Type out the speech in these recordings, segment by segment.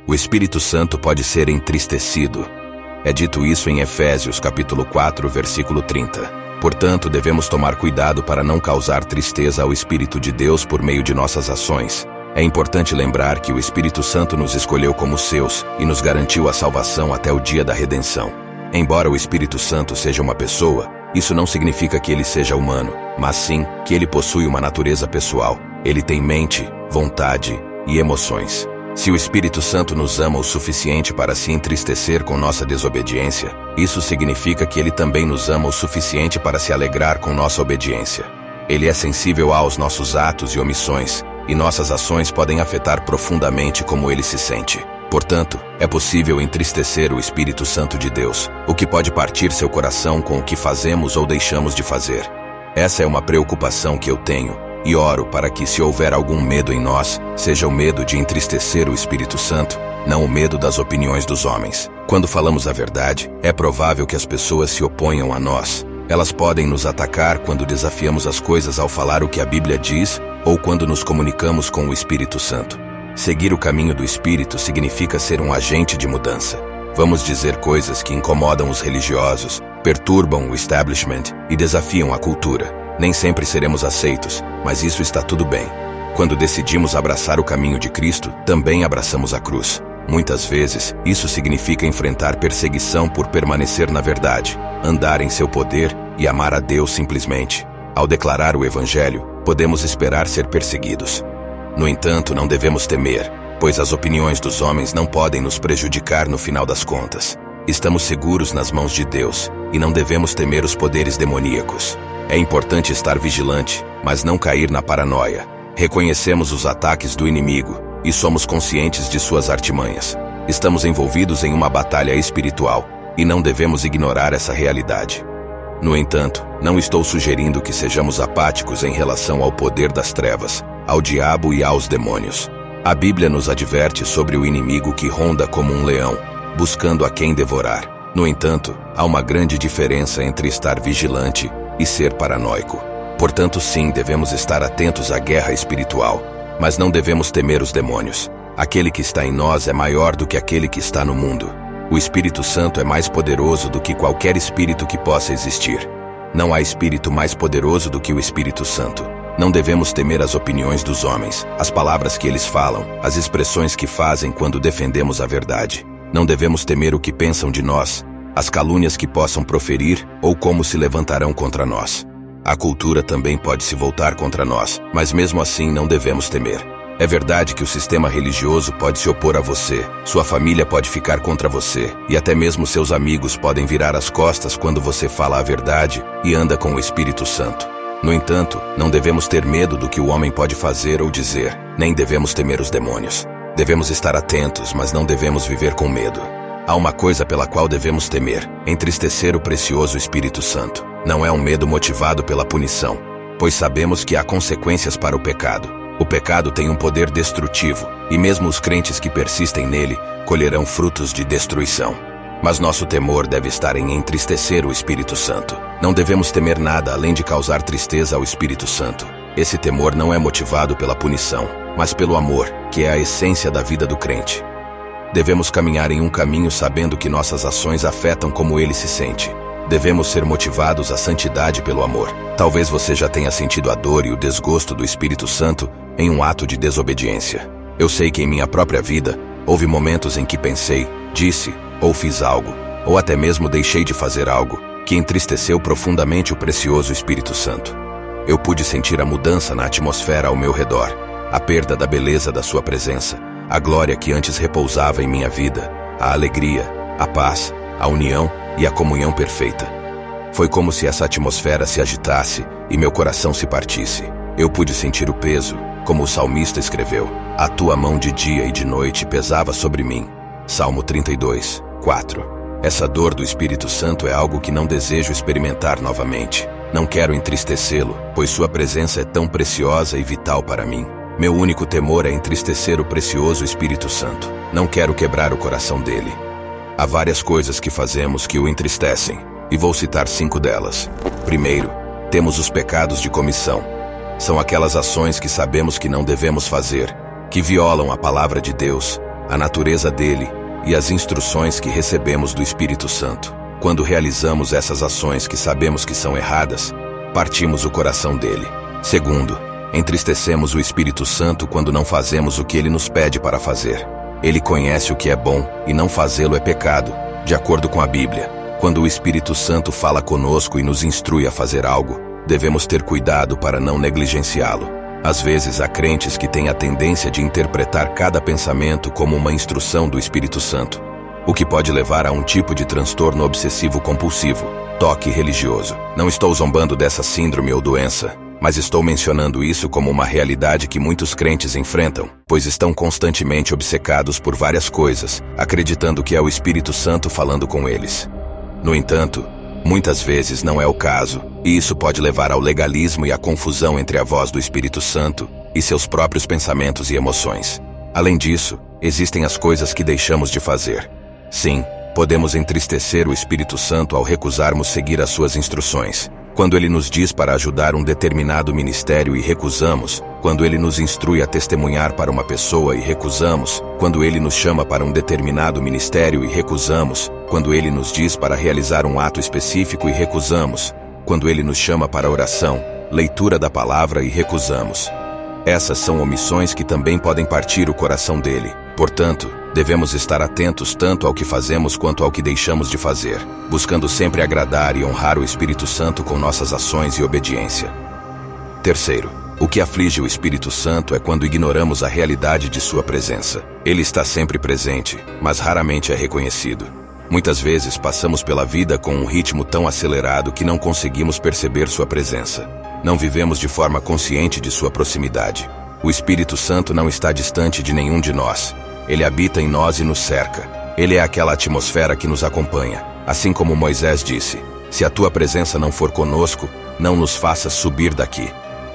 O Espírito Santo pode ser entristecido. É dito isso em Efésios capítulo 4, versículo 30. Portanto, devemos tomar cuidado para não causar tristeza ao Espírito de Deus por meio de nossas ações. É importante lembrar que o Espírito Santo nos escolheu como seus e nos garantiu a salvação até o dia da redenção. Embora o Espírito Santo seja uma pessoa, isso não significa que ele seja humano, mas sim que ele possui uma natureza pessoal. Ele tem mente, vontade e emoções. Se o Espírito Santo nos ama o suficiente para se entristecer com nossa desobediência, isso significa que ele também nos ama o suficiente para se alegrar com nossa obediência. Ele é sensível aos nossos atos e omissões, e nossas ações podem afetar profundamente como ele se sente. Portanto, é possível entristecer o Espírito Santo de Deus, o que pode partir seu coração com o que fazemos ou deixamos de fazer. Essa é uma preocupação que eu tenho, e oro para que, se houver algum medo em nós, seja o medo de entristecer o Espírito Santo, não o medo das opiniões dos homens. Quando falamos a verdade, é provável que as pessoas se oponham a nós. Elas podem nos atacar quando desafiamos as coisas ao falar o que a Bíblia diz, ou quando nos comunicamos com o Espírito Santo. Seguir o caminho do Espírito significa ser um agente de mudança. Vamos dizer coisas que incomodam os religiosos, perturbam o establishment e desafiam a cultura. Nem sempre seremos aceitos, mas isso está tudo bem. Quando decidimos abraçar o caminho de Cristo, também abraçamos a cruz. Muitas vezes, isso significa enfrentar perseguição por permanecer na verdade, andar em seu poder e amar a Deus simplesmente. Ao declarar o Evangelho, podemos esperar ser perseguidos. No entanto, não devemos temer, pois as opiniões dos homens não podem nos prejudicar no final das contas. Estamos seguros nas mãos de Deus, e não devemos temer os poderes demoníacos. É importante estar vigilante, mas não cair na paranoia. Reconhecemos os ataques do inimigo, e somos conscientes de suas artimanhas. Estamos envolvidos em uma batalha espiritual, e não devemos ignorar essa realidade. No entanto, não estou sugerindo que sejamos apáticos em relação ao poder das trevas, ao diabo e aos demônios. A Bíblia nos adverte sobre o inimigo que ronda como um leão, buscando a quem devorar. No entanto, há uma grande diferença entre estar vigilante e ser paranoico. Portanto, sim, devemos estar atentos à guerra espiritual, mas não devemos temer os demônios. Aquele que está em nós é maior do que aquele que está no mundo. O Espírito Santo é mais poderoso do que qualquer espírito que possa existir. Não há espírito mais poderoso do que o Espírito Santo. Não devemos temer as opiniões dos homens, as palavras que eles falam, as expressões que fazem quando defendemos a verdade. Não devemos temer o que pensam de nós, as calúnias que possam proferir ou como se levantarão contra nós. A cultura também pode se voltar contra nós, mas mesmo assim não devemos temer. É verdade que o sistema religioso pode se opor a você, sua família pode ficar contra você, e até mesmo seus amigos podem virar as costas quando você fala a verdade e anda com o Espírito Santo. No entanto, não devemos ter medo do que o homem pode fazer ou dizer, nem devemos temer os demônios. Devemos estar atentos, mas não devemos viver com medo. Há uma coisa pela qual devemos temer: entristecer o precioso Espírito Santo. Não é um medo motivado pela punição, pois sabemos que há consequências para o pecado. O pecado tem um poder destrutivo, e mesmo os crentes que persistem nele colherão frutos de destruição. Mas nosso temor deve estar em entristecer o Espírito Santo. Não devemos temer nada além de causar tristeza ao Espírito Santo. Esse temor não é motivado pela punição, mas pelo amor, que é a essência da vida do crente. Devemos caminhar em um caminho sabendo que nossas ações afetam como ele se sente. Devemos ser motivados à santidade pelo amor. Talvez você já tenha sentido a dor e o desgosto do Espírito Santo em um ato de desobediência. Eu sei que em minha própria vida, houve momentos em que pensei, disse ou fiz algo, ou até mesmo deixei de fazer algo, que entristeceu profundamente o precioso Espírito Santo. Eu pude sentir a mudança na atmosfera ao meu redor, a perda da beleza da sua presença, a glória que antes repousava em minha vida, a alegria, a paz, a união e a comunhão perfeita. Foi como se essa atmosfera se agitasse e meu coração se partisse. Eu pude sentir o peso, como o salmista escreveu: "A tua mão de dia e de noite pesava sobre mim." Salmo 32, 4. Essa dor do Espírito Santo é algo que não desejo experimentar novamente. Não quero entristecê-lo, pois sua presença é tão preciosa e vital para mim. Meu único temor é entristecer o precioso Espírito Santo. Não quero quebrar o coração dele. Há várias coisas que fazemos que o entristecem, e vou citar 5 delas. Primeiro, temos os pecados de comissão. São aquelas ações que sabemos que não devemos fazer, que violam a palavra de Deus. a natureza dele e as instruções que recebemos do Espírito Santo. Quando realizamos essas ações que sabemos que são erradas, partimos o coração dele. Segundo, entristecemos o Espírito Santo quando não fazemos o que ele nos pede para fazer. Ele conhece o que é bom e não fazê-lo é pecado, de acordo com a Bíblia. Quando o Espírito Santo fala conosco e nos instrui a fazer algo, devemos ter cuidado para não negligenciá-lo. Às vezes há crentes que têm a tendência de interpretar cada pensamento como uma instrução do Espírito Santo, o que pode levar a um tipo de transtorno obsessivo-compulsivo, toque religioso. Não estou zombando dessa síndrome ou doença, mas estou mencionando isso como uma realidade que muitos crentes enfrentam, pois estão constantemente obcecados por várias coisas, acreditando que é o Espírito Santo falando com eles. No entanto, muitas vezes não é o caso, e isso pode levar ao legalismo e à confusão entre a voz do Espírito Santo e seus próprios pensamentos e emoções. Além disso, existem as coisas que deixamos de fazer. Sim, podemos entristecer o Espírito Santo ao recusarmos seguir as suas instruções. Quando ele nos diz para ajudar um determinado ministério e recusamos, quando ele nos instrui a testemunhar para uma pessoa e recusamos, quando ele nos chama para um determinado ministério e recusamos, quando ele nos diz para realizar um ato específico e recusamos, quando ele nos chama para oração, leitura da palavra e recusamos. Essas são omissões que também podem partir o coração dele. Portanto, devemos estar atentos tanto ao que fazemos quanto ao que deixamos de fazer, buscando sempre agradar e honrar o Espírito Santo com nossas ações e obediência. Terceiro, o que aflige o Espírito Santo é quando ignoramos a realidade de sua presença. Ele está sempre presente, mas raramente é reconhecido. Muitas vezes passamos pela vida com um ritmo tão acelerado que não conseguimos perceber sua presença. Não vivemos de forma consciente de sua proximidade. O Espírito Santo não está distante de nenhum de nós. Ele habita em nós e nos cerca. Ele é aquela atmosfera que nos acompanha. Assim como Moisés disse, se a tua presença não for conosco, não nos faças subir daqui.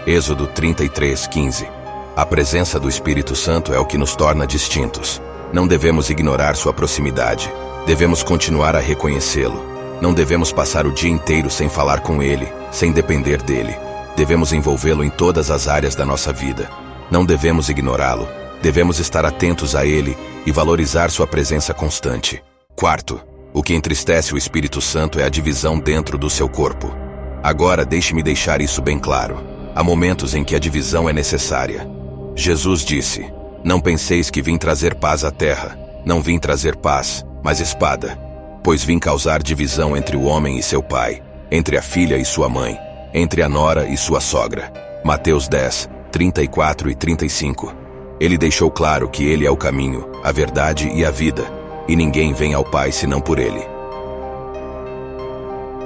Êxodo 33:15. A presença do Espírito Santo é o que nos torna distintos. Não devemos ignorar sua proximidade. Devemos continuar a reconhecê-lo. Não devemos passar o dia inteiro sem falar com ele, sem depender dele. Devemos envolvê-lo em todas as áreas da nossa vida. Não devemos ignorá-lo. Devemos estar atentos a ele e valorizar sua presença constante. Quarto, o que entristece o Espírito Santo é a divisão dentro do seu corpo. Agora deixe-me deixar isso bem claro. Há momentos em que a divisão é necessária. Jesus disse, não penseis que vim trazer paz à terra. Não vim trazer paz, mas espada. Pois vim causar divisão entre o homem e seu pai, entre a filha e sua mãe, entre a nora e sua sogra. Mateus 10, 34 e 35. Ele deixou claro que ele é o caminho, a verdade e a vida, e ninguém vem ao Pai senão por ele.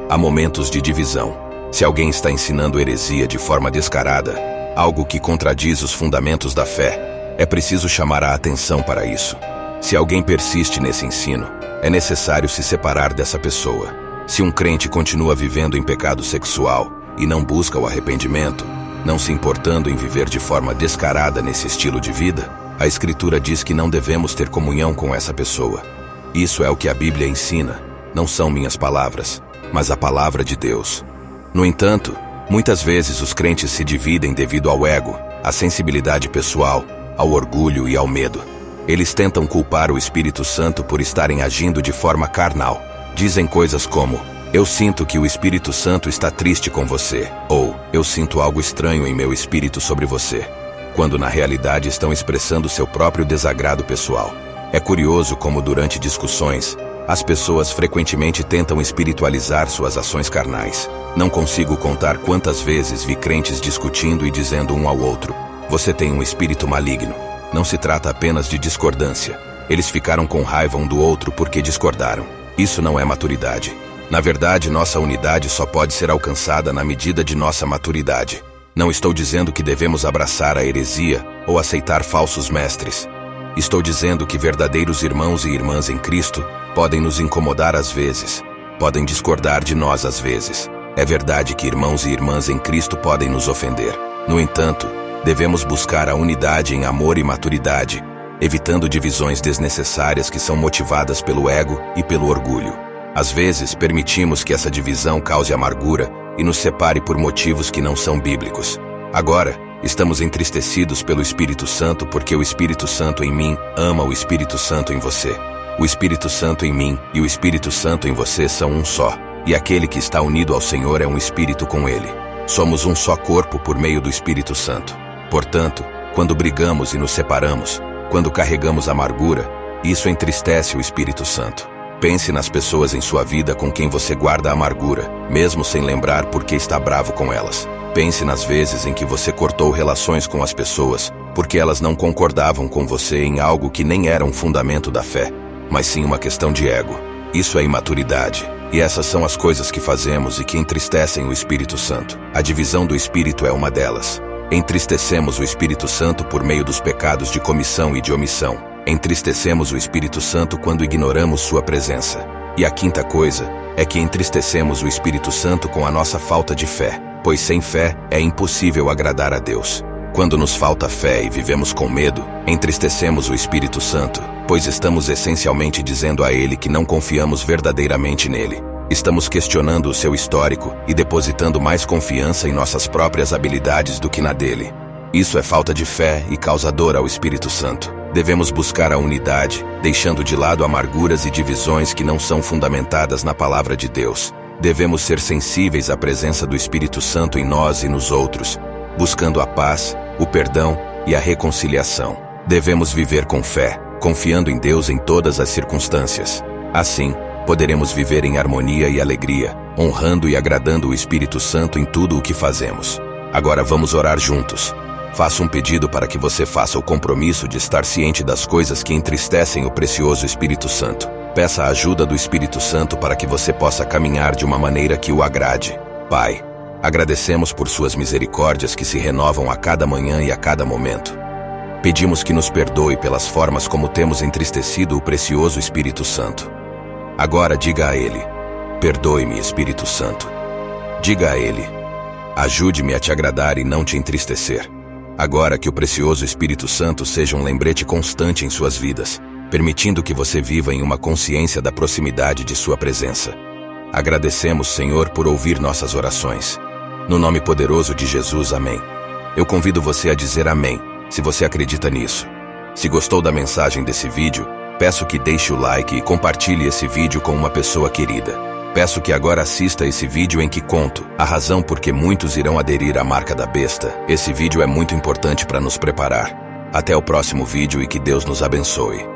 Há momentos de divisão. Se alguém está ensinando heresia de forma descarada, algo que contradiz os fundamentos da fé, é preciso chamar a atenção para isso. Se alguém persiste nesse ensino, é necessário se separar dessa pessoa. Se um crente continua vivendo em pecado sexual e não busca o arrependimento, não se importando em viver de forma descarada nesse estilo de vida, a Escritura diz que não devemos ter comunhão com essa pessoa. Isso é o que a Bíblia ensina, não são minhas palavras, mas a palavra de Deus. No entanto, muitas vezes os crentes se dividem devido ao ego, à sensibilidade pessoal, ao orgulho e ao medo. Eles tentam culpar o Espírito Santo por estarem agindo de forma carnal. Dizem coisas como, eu sinto que o Espírito Santo está triste com você, ou eu sinto algo estranho em meu espírito sobre você, quando na realidade estão expressando seu próprio desagrado pessoal. É curioso como durante discussões, as pessoas frequentemente tentam espiritualizar suas ações carnais. Não consigo contar quantas vezes vi crentes discutindo e dizendo um ao outro, você tem um espírito maligno. Não se trata apenas de discordância. Eles ficaram com raiva um do outro porque discordaram. Isso não é maturidade. Na verdade, nossa unidade só pode ser alcançada na medida de nossa maturidade. Não estou dizendo que devemos abraçar a heresia ou aceitar falsos mestres. Estou dizendo que verdadeiros irmãos e irmãs em Cristo podem nos incomodar às vezes, podem discordar de nós às vezes. É verdade que irmãos e irmãs em Cristo podem nos ofender. No entanto, devemos buscar a unidade em amor e maturidade, evitando divisões desnecessárias que são motivadas pelo ego e pelo orgulho. Às vezes, permitimos que essa divisão cause amargura e nos separe por motivos que não são bíblicos. Agora, Estamos entristecidos pelo Espírito Santo porque o Espírito Santo em mim ama o Espírito Santo em você. O Espírito Santo em mim e o Espírito Santo em você são um só, e aquele que está unido ao Senhor é um espírito com ele. Somos um só corpo por meio do Espírito Santo. Portanto, quando brigamos e nos separamos, quando carregamos amargura, isso entristece o Espírito Santo. Pense nas pessoas em sua vida com quem você guarda amargura, mesmo sem lembrar por que está bravo com elas. Pense nas vezes em que você cortou relações com as pessoas porque elas não concordavam com você em algo que nem era um fundamento da fé, mas sim uma questão de ego. Isso é imaturidade, e essas são as coisas que fazemos e que entristecem o Espírito Santo. A divisão do Espírito é uma delas. Entristecemos o Espírito Santo por meio dos pecados de comissão e de omissão. Entristecemos o Espírito Santo quando ignoramos sua presença. E a quinta coisa é que entristecemos o Espírito Santo com a nossa falta de fé, pois sem fé é impossível agradar a Deus. Quando nos falta fé e vivemos com medo, entristecemos o Espírito Santo, pois estamos essencialmente dizendo a Ele que não confiamos verdadeiramente nele. Estamos questionando o seu histórico e depositando mais confiança em nossas próprias habilidades do que na dele. Isso é falta de fé e causador ao Espírito Santo. Devemos buscar a unidade, deixando de lado amarguras e divisões que não são fundamentadas na palavra de Deus. Devemos ser sensíveis à presença do Espírito Santo em nós e nos outros, buscando a paz, o perdão e a reconciliação. Devemos viver com fé, confiando em Deus em todas as circunstâncias. Assim, poderemos viver em harmonia e alegria, honrando e agradando o Espírito Santo em tudo o que fazemos. Agora vamos orar juntos. Faço um pedido para que você faça o compromisso de estar ciente das coisas que entristecem o precioso Espírito Santo. Peça a ajuda do Espírito Santo para que você possa caminhar de uma maneira que o agrade. Pai, agradecemos por suas misericórdias que se renovam a cada manhã e a cada momento. Pedimos que nos perdoe pelas formas como temos entristecido o precioso Espírito Santo. Agora diga a Ele: perdoe-me, Espírito Santo. Diga a Ele: ajude-me a te agradar e não te entristecer. Agora que o precioso Espírito Santo seja um lembrete constante em suas vidas, permitindo que você viva em uma consciência da proximidade de sua presença. Agradecemos, Senhor, por ouvir nossas orações. No nome poderoso de Jesus, amém. Eu convido você a dizer amém, se você acredita nisso. Se gostou da mensagem desse vídeo, peço que deixe o like e compartilhe esse vídeo com uma pessoa querida. Peço que agora assista esse vídeo em que conto a razão por que muitos irão aderir à marca da besta. Esse vídeo é muito importante para nos preparar. Até o próximo vídeo e que Deus nos abençoe.